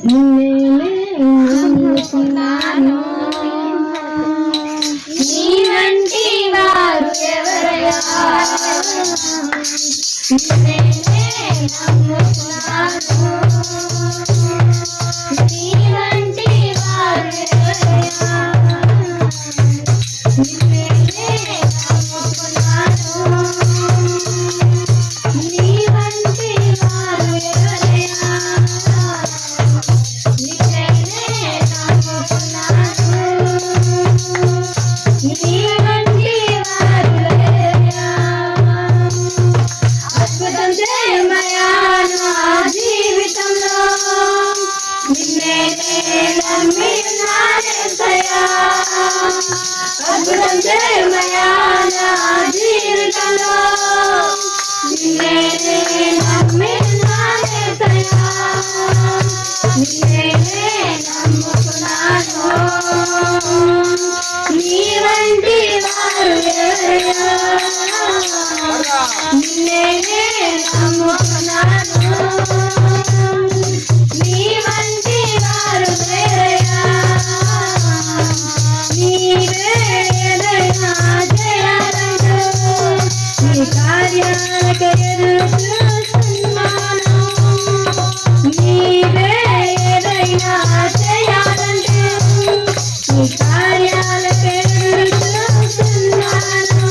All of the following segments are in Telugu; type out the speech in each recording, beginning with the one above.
నిన్నే నమ్ముకున్నాను. నీ వంటి వారు ఎవరయ్యా? నిన్నే నమ్ముకున్నాను. నీ వంటి వారు ఎవరయ్యా? నిన్నే నమ్ముకున్నాను. నీ వంటి వారు ఎవరయ్యా? నిన్నే నమ్ముకున్నాను. నీ వంటి వారు ఎవరయ్యా? అద్భుతం చేయమయ్యా నా జీవితంలో. నిన్నే నమ్మినానయ్యా. అద్భుతం చేయమయ్యా నా జీవితంలో. నిన్నే నమ్మినానయ్యా. నిన్నే నమ్ముకున్నాను. నీ వంటి వారు ఎవరయ్యా? నిన్నే నమ్ముకున్నాను. నీ వంటి వారు ఎవరయ్యా? నీవే ఏదైనా చేయాలంటూ నీ కార్యాలకు ఎదురు చూస్తున్నాను. నీవే ఏదైనా చేయాలంటూ నీ కార్యాలకు ఎదురు చూస్తున్నాను.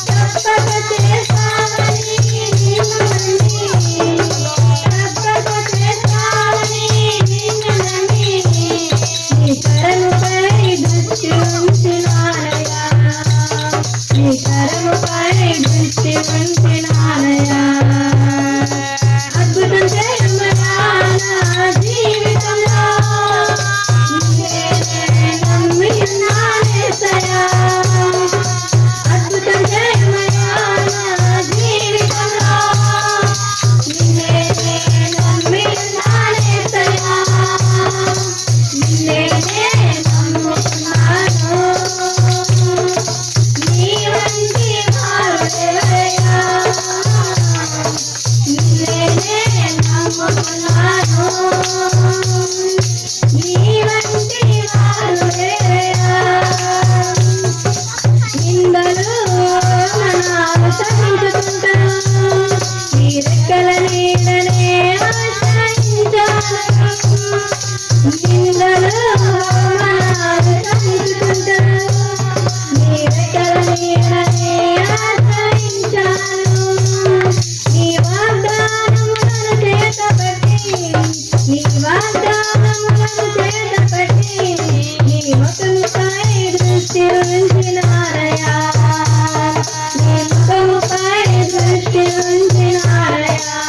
తప్పక చేస్తావని నిన్ను నమ్మి, తప్పక చేస్తావని నిన్ను నమ్మి నీ కరముపై దృష్టి ఉంచినానయ్యా. నీ కరముపై దృష్టి ఉంచినానయ్యా. అద్భుతం చేయమయ్యా నా జీవితంలో. నిన్నే నమ్మినానేసయ్యా. అద్భుతం చేయమయ్యా నా జీవితంలో. నిన్నే నమ్మినానేసయ్యా. నిన్నే నమ్ముకున్నాను. నీ వంటి వారు ఎవరయ్యా? నిన్నే నమ్ముకున్నాను. నీ వంటి వారు ఎవరయ్యా? నిందలు మనాలు సహించుకుంటాను. నీ రెక్కల నీడనే ఆశ్రయించాను. నిందలు మనాలు సహించుకుంటాను. నీ రెక్కల నీడనే ఆశ్రయించాను. నీ వాగ్దానములను చేతపట్టి, నీ వాగ్దానములను చేతపట్టి నీ ముఖముపై దృష్టి ఉంచినానయ్యా. నీ ముఖముపై దృష్టి ఉంచినానయ్యా.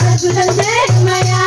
అద్భుతం చేయమయ్యా